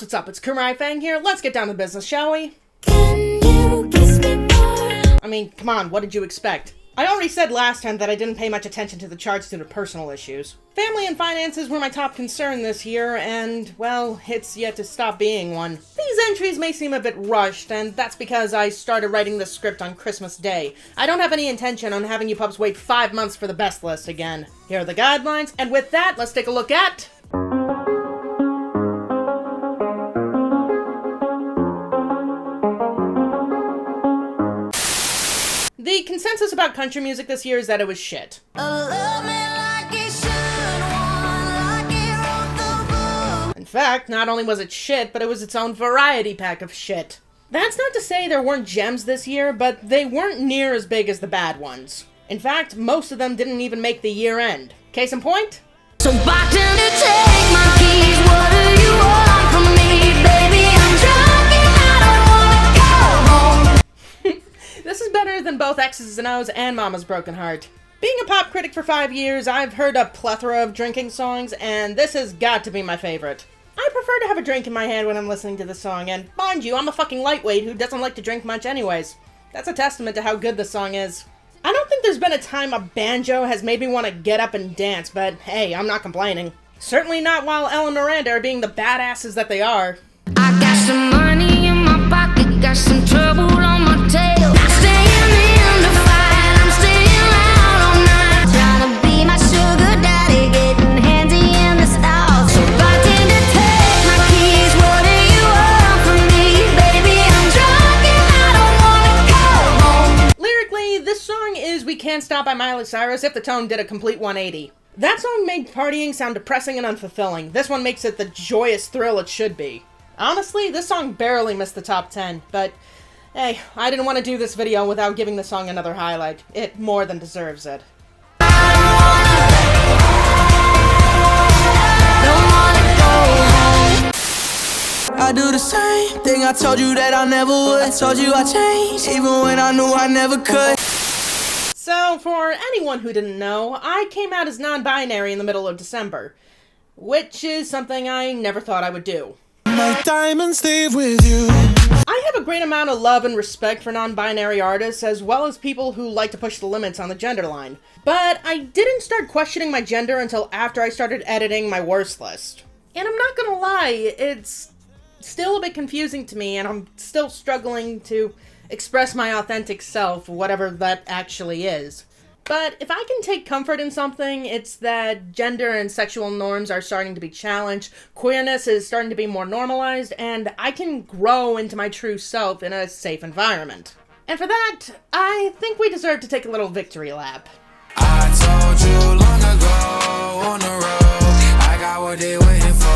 Pops, what's up? It's Kumarai Fang here. Let's get down to business, shall we? Can you kiss me more? I mean, come on, what did you expect? I already said last time that I didn't pay much attention to the charts due to personal issues. Family and finances were my top concern this year, and, well, it's yet to stop being one. These entries may seem a bit rushed, and that's because I started writing this script on Christmas Day. I don't have any intention on having you pups wait 5 months for the best list again. Here are the guidelines, and with that, let's take a look at... The consensus about country music this year is that it was shit. In fact, not only was it shit, but it was its own variety pack of shit. That's not to say there weren't gems this year, but they weren't near as big as the bad ones. In fact, most of them didn't even make the year end. Case in point? So bartender, take my keys. What do you want from me, baby? I'm drunk and I don't wanna go home. This is better than both X's and O's and Mama's Broken Heart. Being a pop critic for 5 years, I've heard a plethora of drinking songs, and this has got to be my favorite. I prefer to have a drink in my hand when I'm listening to this song, and mind you, I'm a fucking lightweight who doesn't like to drink much anyways. That's a testament to how good this song is. I don't think there's been a time a banjo has made me want to get up and dance, but hey, I'm not complaining. Certainly not while Elle and Miranda are being the badasses that they are. I got some money in my pocket, got some trouble on my tail. Can't Stop by Miley Cyrus if the tone did a complete 180. That song made partying sound depressing and unfulfilling. This one makes it the joyous thrill it should be. Honestly, this song barely missed the top 10, but hey, I didn't want to do this video without giving the song another highlight. It more than deserves it. I do the same thing I told you that I never would. I told you I changed, even when I knew I never could. So, for anyone who didn't know, I came out as non-binary in the middle of December, which is something I never thought I would do. My diamonds leave with you. I have a great amount of love and respect for non-binary artists, as well as people who like to push the limits on the gender line. But I didn't start questioning my gender until after I started editing my worst list. And I'm not gonna lie, it's still a bit confusing to me, and I'm still struggling to express my authentic self, whatever that actually is. But if I can take comfort in something, it's that gender and sexual norms are starting to be challenged, queerness is starting to be more normalized, and I can grow into my true self in a safe environment. And for that, I think we deserve to take a little victory lap. I told you long ago on the road, I got what they waiting for.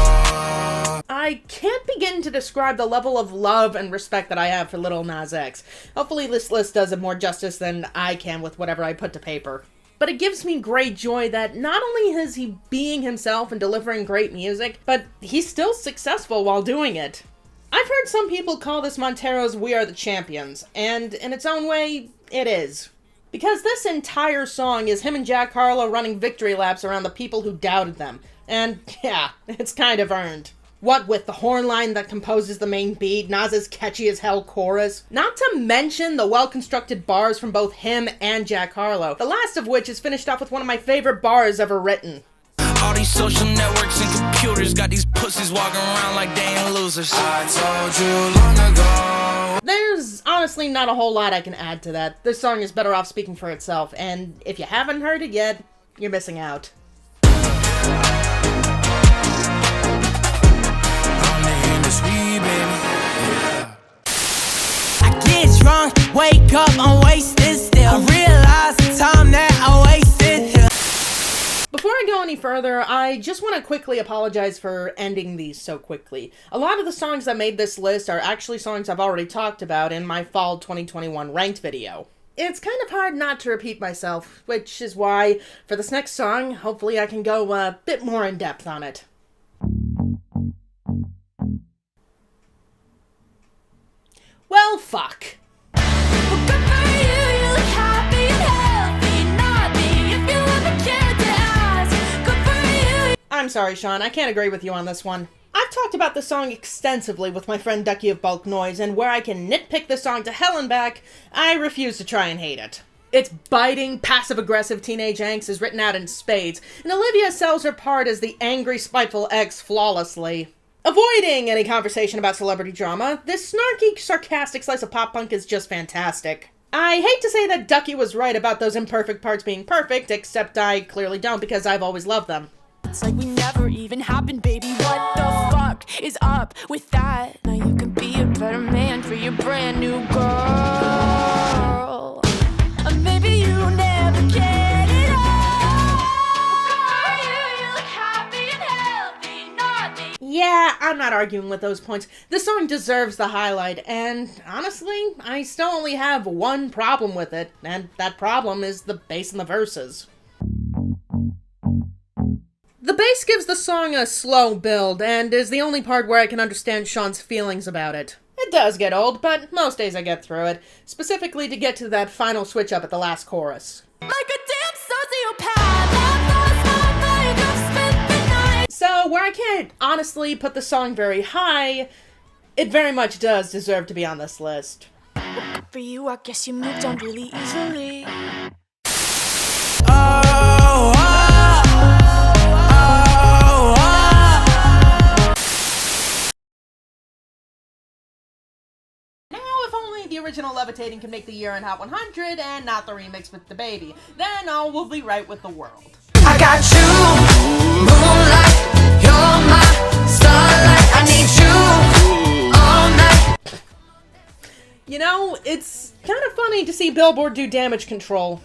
I can't begin to describe the level of love and respect that I have for Lil Nas X. Hopefully this list does it more justice than I can with whatever I put to paper. But it gives me great joy that not only is he being himself and delivering great music, but he's still successful while doing it. I've heard some people call this Montero's We Are the Champions, and in its own way, it is. Because this entire song is him and Jack Harlow running victory laps around the people who doubted them. And yeah, it's kind of earned. What with the horn line that composes the main beat, Nas's catchy as hell chorus, not to mention the well-constructed bars from both him and Jack Harlow, the last of which is finished off with one of my favorite bars ever written. All these social networks and computers got these pussies walking around like they ain't losers. I told you long ago. There's honestly not a whole lot I can add to that. This song is better off speaking for itself, and if you haven't heard it yet, you're missing out. I get drunk, wake up, I'm wasted still. I realize the time that I wasted here. Before I go any further, I just want to quickly apologize for ending these so quickly. A lot of the songs that made this list are actually songs I've already talked about in my fall 2021 ranked video. It's kind of hard not to repeat myself, which is why, for this next song, hopefully I can go a bit more in depth on it. Well, fuck. I'm sorry, Sean, I can't agree with you on this one. I've talked about this song extensively with my friend Ducky of Bulk Noise, and where I can nitpick the song to hell and back, I refuse to try and hate it. Its biting, passive-aggressive teenage angst is written out in spades, and Olivia sells her part as the angry, spiteful ex flawlessly. Avoiding any conversation about celebrity drama, this snarky, sarcastic slice of pop-punk is just fantastic. I hate to say that Ducky was right about those imperfect parts being perfect, except I clearly don't because I've always loved them. It's like we never even happened, baby. What the fuck is up with that? Now you can be a better man for your brand new girl. Or maybe you never get it all. You look happy and healthy, not me. Yeah, I'm not arguing with those points. This song deserves the highlight, and honestly, I still only have one problem with it, and that problem is the bass and the verses. The bass gives the song a slow build, and is the only part where I can understand Sean's feelings about it. It does get old, but most days I get through it, specifically to get to that final switch up at the last chorus. Like a damn sociopath, that lost my mind, I've spent the night. So, where I can't honestly put the song very high, it very much does deserve to be on this list. For you, I guess you moved on really easily. The original Levitating can make the year in Hot 100 and not the remix with the baby. Then all will be right with the world. I got you, moonlight, you're my starlight. I need you all night. You know, it's kind of funny to see Billboard do Damage Control.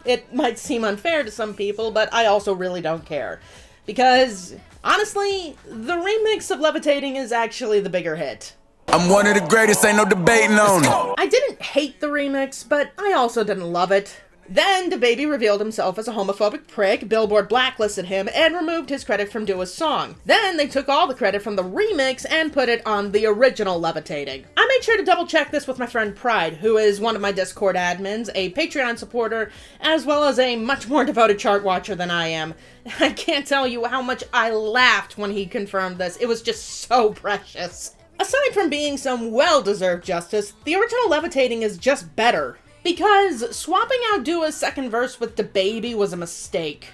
It might seem unfair to some people, but I also really don't care. Because, honestly, the remix of Levitating is actually the bigger hit. I'm one of the greatest, ain't no debating on it. I didn't hate the remix, but I also didn't love it. Then DaBaby revealed himself as a homophobic prick, Billboard blacklisted him, and removed his credit from Dua's song. Then they took all the credit from the remix and put it on the original Levitating. I made sure to double check this with my friend Pride, who is one of my Discord admins, a Patreon supporter, as well as a much more devoted chart watcher than I am. I can't tell you how much I laughed when he confirmed this. It was just so precious. Aside from being some well-deserved justice, the original Levitating is just better. Because swapping out Dua's second verse with DaBaby was a mistake.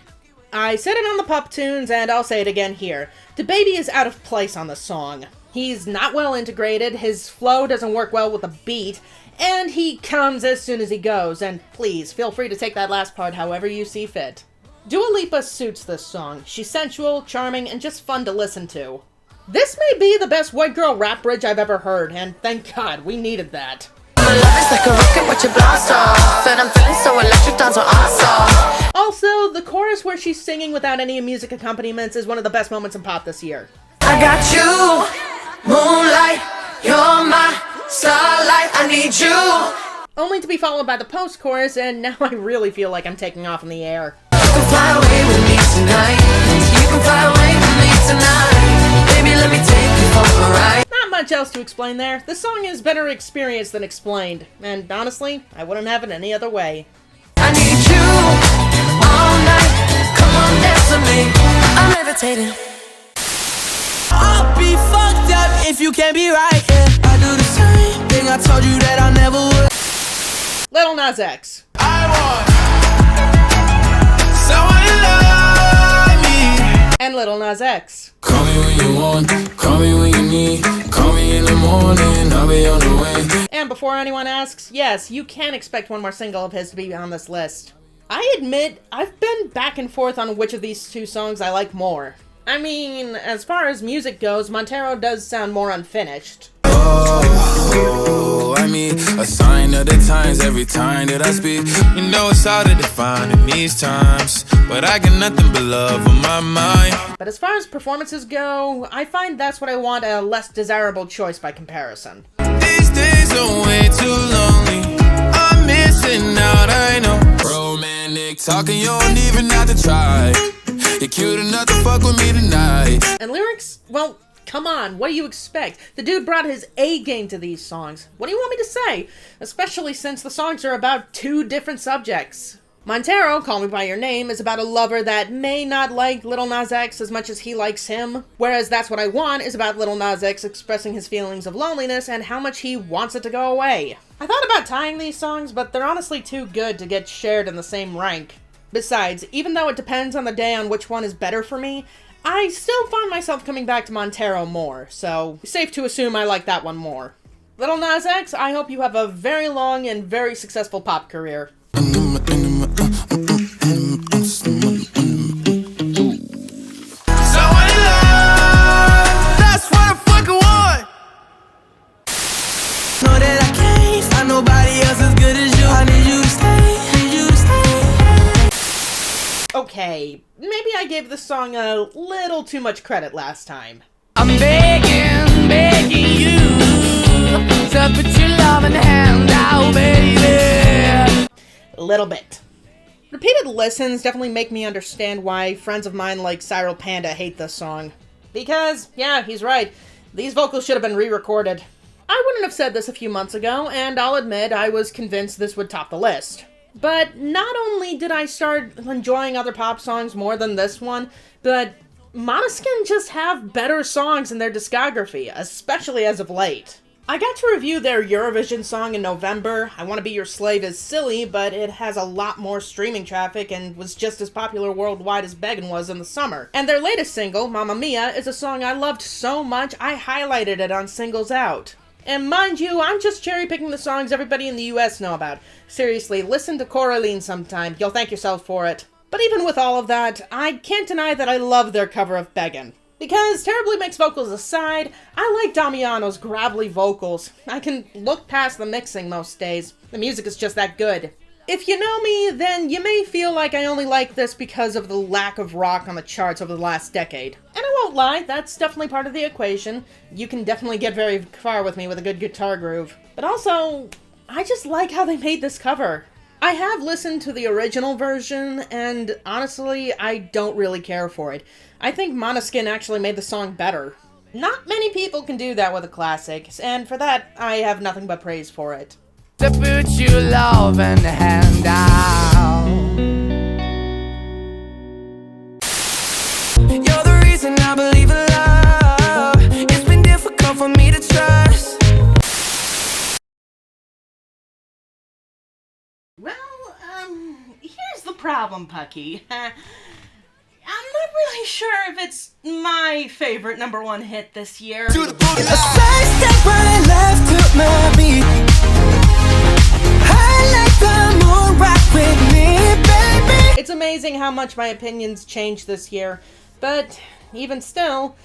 I said it on the Pup Tunes, and I'll say it again here. DaBaby is out of place on the song. He's not well integrated, his flow doesn't work well with the beat, and he comes as soon as he goes, and please, feel free to take that last part however you see fit. Dua Lipa suits this song. She's sensual, charming, and just fun to listen to. This may be the best white girl rap bridge I've ever heard, and thank God, we needed that. My love is like a rocket, watch it blast off. And I'm feeling so electric, dance on off. Also, the chorus where she's singing without any music accompaniments is one of the best moments in pop this year. I got you, moonlight, you're my starlight. I need you. Only to be followed by the post-chorus, and now I really feel like I'm taking off in the air. You can fly away with me tonight. You can fly away with me tonight. Baby, let me take you for a ride. Not much else to explain there. The song is better experienced than explained, and honestly, I wouldn't have it any other way. I need you all night. Come on, dance with me. I'm levitating. I'll be fucked up if you can't be right, yeah. I do the same thing I told you that I never would. Lil Nas X. I want someone to love me. And Lil Nas X. Call me when you want, call me when you need. Call me in the morning, I'll be on the way. And before anyone asks, yes, you can expect one more single of his to be on this list. I admit, I've been back and forth on which of these two songs I like more. I mean, as far as music goes, Montero does sound more unfinished. Oh, I mean, a sign of the times every time that I speak. You know it's hard to define in these times, but I got nothing but love on my mind. But as far as performances go, I find that's what I want, a less desirable choice by comparison. These days are way too lonely. I'm missing out, I know. Romantic talking, you don't even have to try. You're cute enough to fuck with me tonight. And lyrics? Well, come on, what do you expect? The dude brought his A game to these songs. What do you want me to say? Especially since the songs are about two different subjects. Montero, Call Me By Your Name, is about a lover that may not like Lil Nas X as much as he likes him, whereas That's What I Want is about Lil Nas X expressing his feelings of loneliness and how much he wants it to go away. I thought about tying these songs, but they're honestly too good to get shared in the same rank. Besides, even though it depends on the day on which one is better for me, I still find myself coming back to Montero more, so safe to assume I like that one more. Lil Nas X, I hope you have a very long and very successful pop career. Okay, maybe I gave this song a little too much credit last time. I'm begging you to put your loving hand out, baby. A little bit. Repeated listens definitely make me understand why friends of mine like Cyril Panda hate this song. Because, yeah, he's right, these vocals should have been re-recorded. I wouldn't have said this a few months ago, and I'll admit I was convinced this would top the list. But not only did I start enjoying other pop songs more than this one, but Måneskin just have better songs in their discography, especially as of late. I got to review their Eurovision song in November. I Want to Be Your Slave is silly, but it has a lot more streaming traffic and was just as popular worldwide as Beggin' was in the summer. And their latest single, Mamma Mia, is a song I loved so much I highlighted it on Singles Out. And mind you, I'm just cherry-picking the songs everybody in the US know about. Seriously, listen to Coraline sometime. You'll thank yourself for it. But even with all of that, I can't deny that I love their cover of Beggin'. Because, terribly mixed vocals aside, I like Damiano's gravelly vocals. I can look past the mixing most days. The music is just that good. If you know me, then you may feel like I only like this because of the lack of rock on the charts over the last decade. And I won't lie, that's definitely part of the equation. You can definitely get very far with me with a good guitar groove. But also, I just like how they made this cover. I have listened to the original version, and honestly, I don't really care for it. I think Måneskin actually made the song better. Not many people can do that with a classic, and for that, I have nothing but praise for it. To put your love and hand out. You're the reason I believe in love. It's been difficult for me to trust. Well, here's the problem, Pucky. I'm not really sure if it's my favorite #1 hit this year. To the boogie. A side step right left to my beat. I like the moon rock with me, baby. It's amazing how much my opinions changed this year, but even still,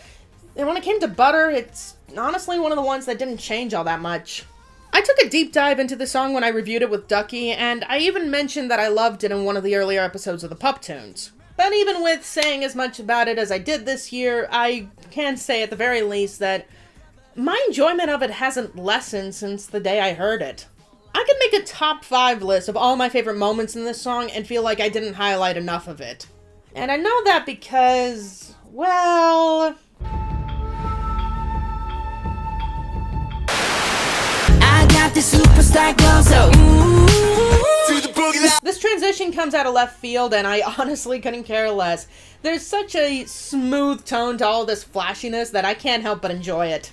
when it came to Butter, it's honestly one of the ones that didn't change all that much. I took a deep dive into the song when I reviewed it with Ducky, and I even mentioned that I loved it in one of the earlier episodes of the Pup Tunes. But even with saying as much about it as I did this year, I can say at the very least that my enjoyment of it hasn't lessened since the day I heard it. I could make a top 5 list of all my favorite moments in this song and feel like I didn't highlight enough of it. And I know that because, well, I got this superstar glow, so to the boogie. this transition comes out of left field, and I honestly couldn't care less. There's such a smooth tone to all this flashiness that I can't help but enjoy it.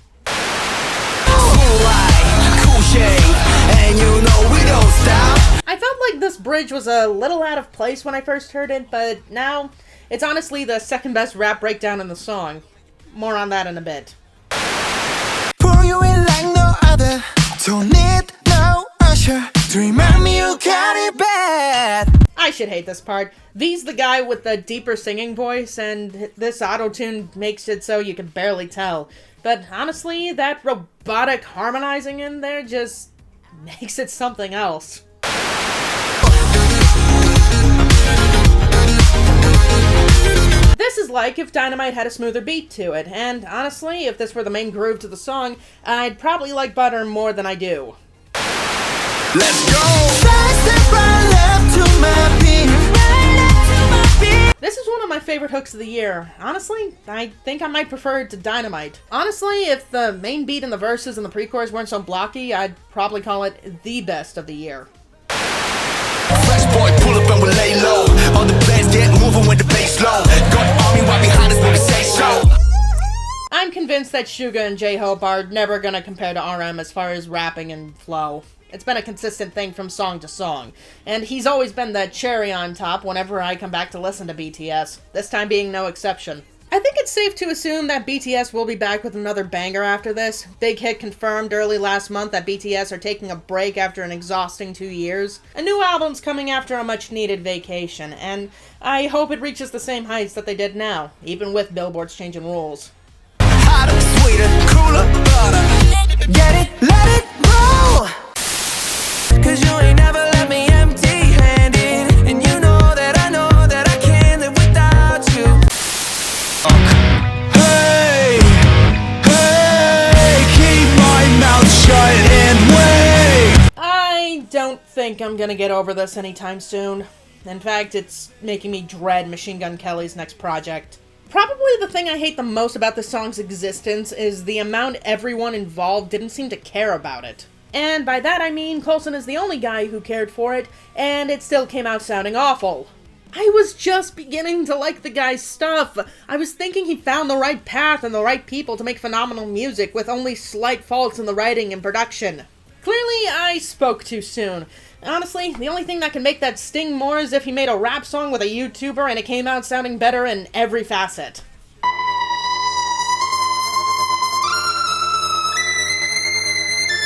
And you know we don't stop. I felt like this bridge was a little out of place when I first heard it, but now it's honestly the second best rap breakdown in the song. More on that in a bit. Pour you in like no other. Don't need no usher to remind me you got it bad. I should hate this part. V's the guy with the deeper singing voice, and this auto-tune makes it so you can barely tell. But honestly, that robotic harmonizing in there just makes it something else. This is like if Dynamite had a smoother beat to it, and honestly, if this were the main groove to the song, I'd probably like Butter more than I do. Let's go. Step right left to my beat. This is one of my favorite hooks of the year. Honestly, I think I might prefer it to Dynamite. Honestly, if the main beat and the verses and the pre-chorus weren't so blocky, I'd probably call it the best of the year. Fresh boy boy, pull up and we lay low. All the players get moving with the bass low. Got the army right behind us when we say so. I'm convinced that Suga and J-Hope are never gonna compare to RM as far as rapping and flow. It's been a consistent thing from song to song, and he's always been the cherry on top whenever I come back to listen to BTS, this time being no exception. I think it's safe to assume that BTS will be back with another banger after this. Big Hit confirmed early last month that BTS are taking a break after an exhausting 2 years. A new album's coming after a much-needed vacation, and I hope it reaches the same heights that they did now, even with Billboard's changing rules. Hotter, sweeter, cooler, butter. Get it, let it roll. Cause you ain't never let me empty-handed. And you know that I can't live without you. Hey, hey, keep my mouth shut and wait. I don't think I'm gonna get over this anytime soon. In fact, it's making me dread Machine Gun Kelly's next project. Probably the thing I hate the most about this song's existence is the amount everyone involved didn't seem to care about it. And by that I mean Coulson is the only guy who cared for it, and it still came out sounding awful. I was just beginning to like the guy's stuff. I was thinking he found the right path and the right people to make phenomenal music with only slight faults in the writing and production. Clearly, I spoke too soon. Honestly, the only thing that can make that sting more is if he made a rap song with a YouTuber and it came out sounding better in every facet.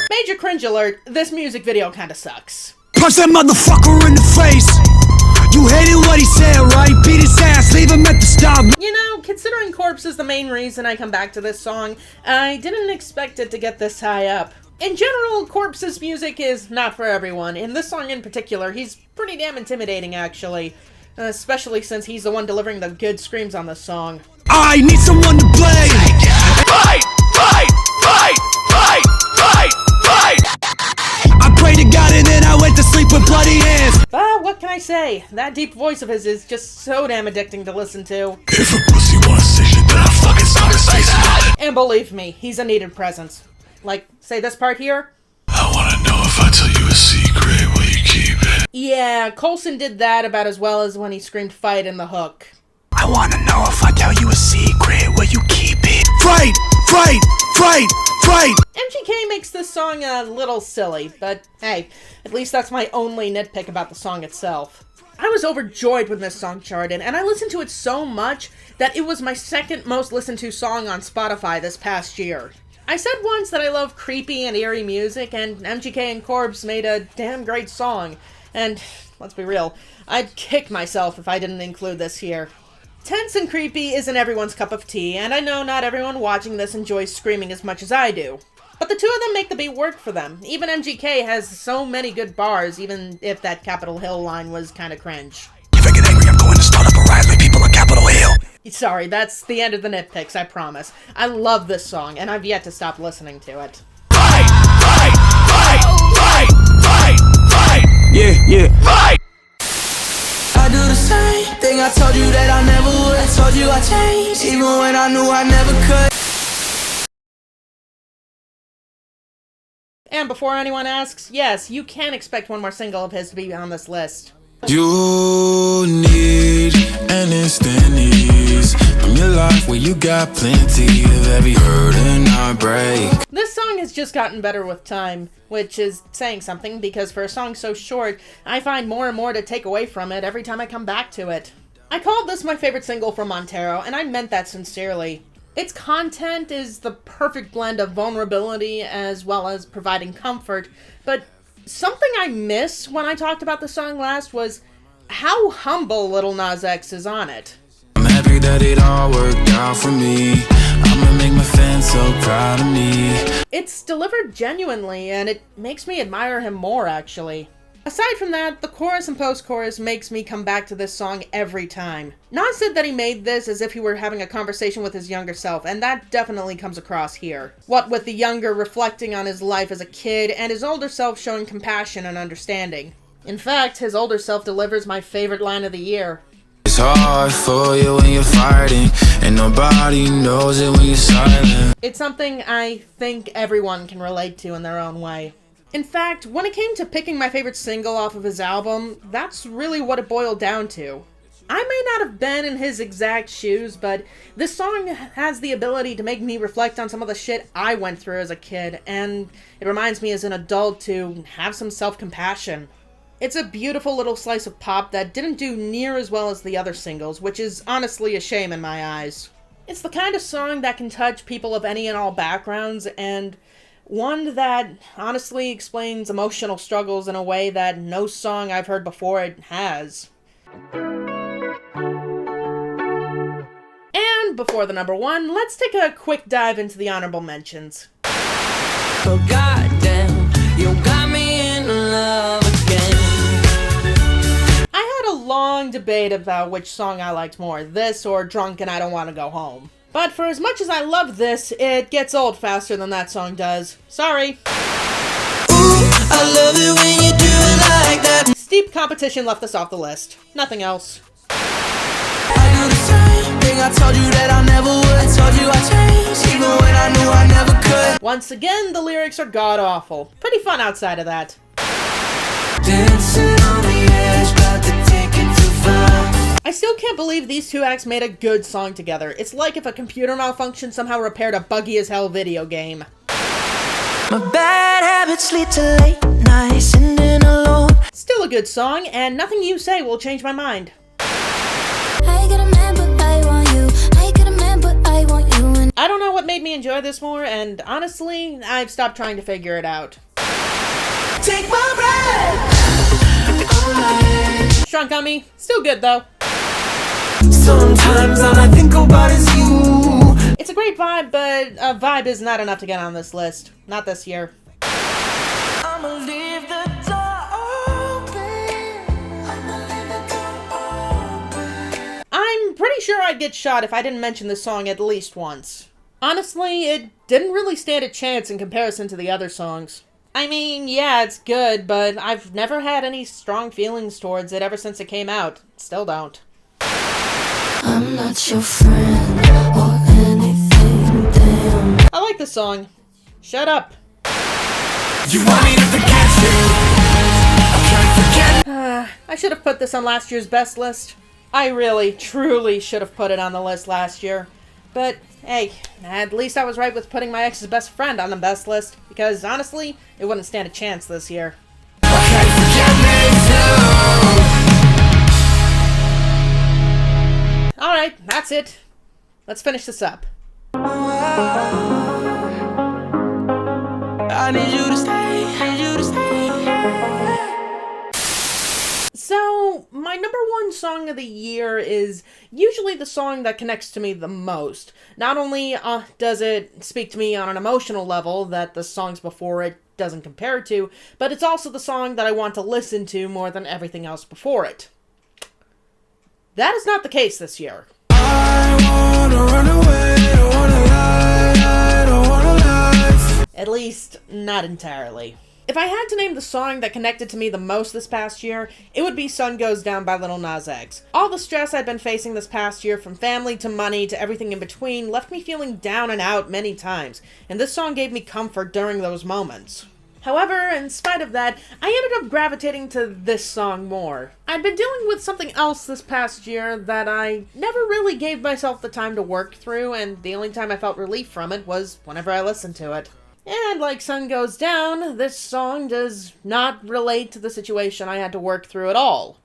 Major cringe alert, this music video kinda sucks. Punch that motherfucker in the face. You hated what he said, right? Beat his ass, leave him at the stop. You know, considering Corpse is the main reason I come back to this song, I didn't expect it to get this high up. In general, Corpse's music is not for everyone. In this song in particular, he's pretty damn intimidating, actually. Especially since he's the one delivering the good screams on this song. I need someone to blame. Fight, fight, fight, fight, fight, fight. I prayed to God and then I went to sleep with bloody hands. But what can I say? That deep voice of his is just so damn addicting to listen to. If a pussy wants to say shit, then I fucking stop and say that. And believe me, he's a needed presence. Like, say this part here? I wanna know if I tell you a secret, will you keep it? Yeah, Coulson did that about as well as when he screamed fight in the hook. I wanna know if I tell you a secret, will you keep it? Fight! Fight! Fight! Fight! MGK makes this song a little silly, but hey, at least that's my only nitpick about the song itself. I was overjoyed when this song charted, and I listened to it so much that it was my second most listened to song on Spotify this past year. I said once that I love creepy and eerie music, and MGK and Corpse made a damn great song. And, let's be real, I'd kick myself if I didn't include this here. Tense and creepy isn't everyone's cup of tea, and I know not everyone watching this enjoys screaming as much as I do. But the two of them make the beat work for them. Even MGK has so many good bars, even if that Capitol Hill line was kinda cringe. If I get angry, I'm going to start up a riot like people on Capitol Hill. Sorry, that's the end of the nitpicks, I promise. I love this song, and I've yet to stop listening to it. Fight, fight, fight, fight, fight, fight. Yeah. Fight. I do the same thing I told you that I never would. I told you I changed, even when I knew I never could. And before anyone asks, yes, you can expect one more single of his to be on this list. You need an instant ease from your life where you got plenty of every hurt and heartbreak. This song has just gotten better with time, which is saying something because for a song so short, I find more and more to take away from it every time I come back to it. I called this my favorite single from Montero, and I meant that sincerely. Its content is the perfect blend of vulnerability as well as providing comfort, but something I missed when I talked about the song last was how humble Lil Nas X is on it. I'm happy that it all worked out for me. I'ma make my fans so proud of me. It's delivered genuinely, and it makes me admire him more, actually. Aside from that, the chorus and post-chorus makes me come back to this song every time. Nas said that he made this as if he were having a conversation with his younger self, and that definitely comes across here. What with the younger reflecting on his life as a kid, and his older self showing compassion and understanding. In fact, his older self delivers my favorite line of the year. It's hard for you when you're fighting, and nobody knows it when you're silent. It's something I think everyone can relate to in their own way. In fact, when it came to picking my favorite single off of his album, that's really what it boiled down to. I may not have been in his exact shoes, but this song has the ability to make me reflect on some of the shit I went through as a kid, and it reminds me as an adult to have some self-compassion. It's a beautiful little slice of pop that didn't do near as well as the other singles, which is honestly a shame in my eyes. It's the kind of song that can touch people of any and all backgrounds, and one that honestly explains emotional struggles in a way that no song I've heard before it has. And before the number one, let's take a quick dive into the honorable mentions. Oh goddamn, you got me in love again. I had a long debate about which song I liked more, this or Drunk and I Don't Want to Go Home. But for as much as I love this, it gets old faster than that song does. Sorry. Ooh, I love it when you do it like that. Steep competition left us off the list. Nothing else. I do the same thing I told you that I never would. I told you I changed, even when I knew I never could. Once again, the lyrics are god-awful. Pretty fun outside of that. Dancing on the edge, got to take it too far. I still can't believe these two acts made a good song together. It's like if a computer malfunction somehow repaired a buggy-as-hell video game. My bad habits lead to late nights, sitting alone. Still a good song, and nothing you say will change my mind. I got a man, but I want you. I got a man, but I want you. And I don't know what made me enjoy this more, and honestly, I've stopped trying to figure it out. Take my breath. Shrunk on me, still good though. Sometimes all I think about is you. It's a great vibe, but a vibe is not enough to get on this list. Not this year. I'ma leave the door open. I'm pretty sure I'd get shot if I didn't mention this song at least once. Honestly, it didn't really stand a chance in comparison to the other songs. I mean, yeah, it's good, but I've never had any strong feelings towards it ever since it came out. Still don't. I'm not your friend or anything, damn. I like this song. Shut up. You want me to forget you? I can't forget. I should have put this on last year's best list. I really, truly should have put it on the list last year. But, hey, at least I was right with putting my ex's best friend on the best list, because honestly, it wouldn't stand a chance this year. I can't forget me too. Alright, that's it. Let's finish this up. I need you to stay. Need you to stay. So, my number one song of the year is usually the song that connects to me the most. Not only does it speak to me on an emotional level that the songs before it doesn't compare to, but it's also the song that I want to listen to more than everything else before it. That is not the case this year. I wanna run away, don't wanna lie, I don't wanna lie. At least, not entirely. If I had to name the song that connected to me the most this past year, it would be Sun Goes Down by Lil Nas X. All the stress I'd been facing this past year, from family to money to everything in between, left me feeling down and out many times, and this song gave me comfort during those moments. However, in spite of that, I ended up gravitating to this song more. I'd been dealing with something else this past year that I never really gave myself the time to work through, and the only time I felt relief from it was whenever I listened to it. And like Sun Goes Down, this song does not relate to the situation I had to work through at all.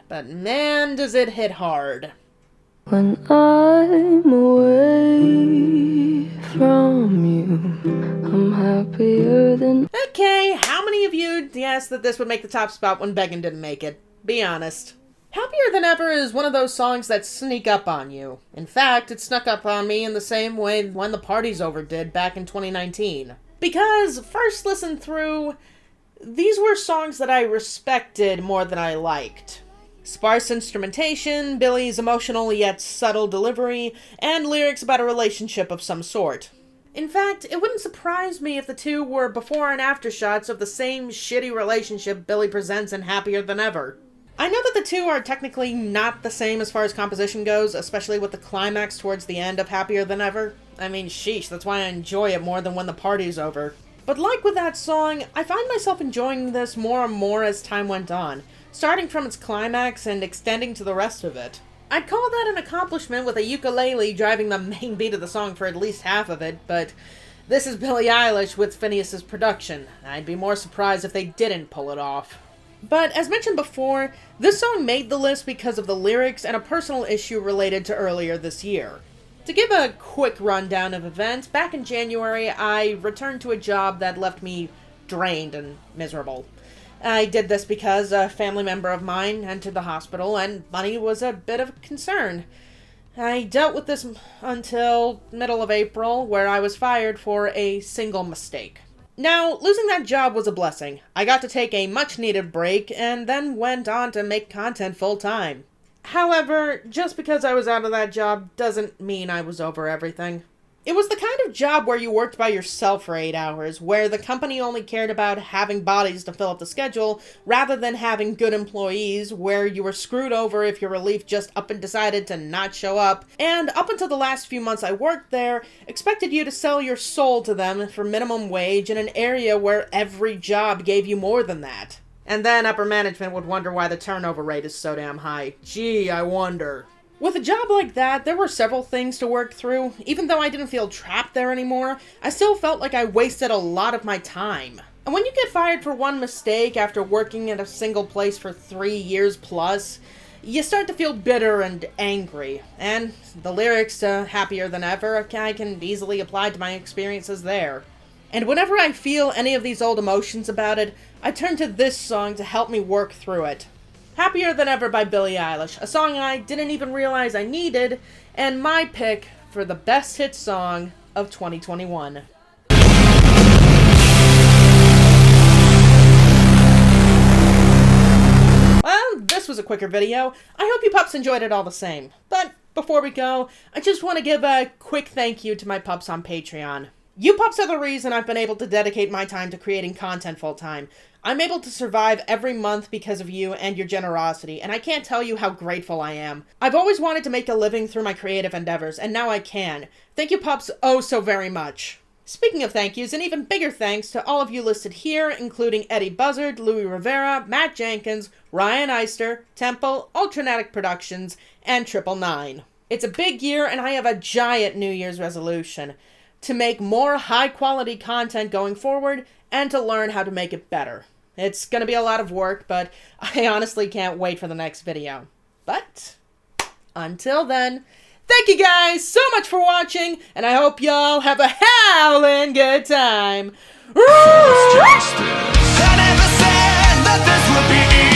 But man, does it hit hard. When I'm away from you, I'm happier than... Okay, how many of you guessed that this would make the top spot when Beggin' didn't make it? Be honest. Happier Than Ever is one of those songs that sneak up on you. In fact, it snuck up on me in the same way When the Party's Over did back in 2019. Because, first listen through, these were songs that I respected more than I liked. Sparse instrumentation, Billy's emotional yet subtle delivery, and lyrics about a relationship of some sort. In fact, it wouldn't surprise me if the two were before and after shots of the same shitty relationship Billy presents in Happier Than Ever. I know that the two are technically not the same as far as composition goes, especially with the climax towards the end of Happier Than Ever. I mean, sheesh, that's why I enjoy it more than When the Party's Over. But like with that song, I find myself enjoying this more and more as time went on, starting from its climax and extending to the rest of it. I'd call that an accomplishment with a ukulele driving the main beat of the song for at least half of it, but this is Billie Eilish with Phineas's production. I'd be more surprised if they didn't pull it off. But as mentioned before, this song made the list because of the lyrics and a personal issue related to earlier this year. To give a quick rundown of events, back in January, I returned to a job that left me drained and miserable. I did this because a family member of mine entered the hospital and money was a bit of a concern. I dealt with this until middle of April, where I was fired for a single mistake. Now, losing that job was a blessing. I got to take a much-needed break and then went on to make content full-time. However, just because I was out of that job doesn't mean I was over everything. It was the kind of job where you worked by yourself for 8 hours, where the company only cared about having bodies to fill up the schedule, rather than having good employees, where you were screwed over if your relief just up and decided to not show up, and up until the last few months I worked there, expected you to sell your soul to them for minimum wage in an area where every job gave you more than that. And then upper management would wonder why the turnover rate is so damn high. Gee, I wonder. With a job like that, there were several things to work through. Even though I didn't feel trapped there anymore, I still felt like I wasted a lot of my time. And when you get fired for one mistake after working at a single place for 3 years plus, you start to feel bitter and angry. And the lyrics to Happier Than Ever I can easily apply to my experiences there. And whenever I feel any of these old emotions about it, I turn to this song to help me work through it. Happier Than Ever by Billie Eilish, a song I didn't even realize I needed, and my pick for the best hit song of 2021. Well, this was a quicker video. I hope you pups enjoyed it all the same. But before we go, I just want to give a quick thank you to my pups on Patreon. You pups are the reason I've been able to dedicate my time to creating content full-time. I'm able to survive every month because of you and your generosity, and I can't tell you how grateful I am. I've always wanted to make a living through my creative endeavors, and now I can. Thank you pups oh so very much. Speaking of thank yous, an even bigger thanks to all of you listed here, including Eddie Buzzard, Louis Rivera, Matt Jenkins, Ryan Eister, Temple, Ultranatic Productions, and 999. It's a big year, and I have a giant New Year's resolution. To make more high-quality content going forward, and to learn how to make it better. It's gonna be a lot of work, but I honestly can't wait for the next video. But, until then, thank you guys so much for watching, and I hope y'all have a howling good time. I never said that this would be easy.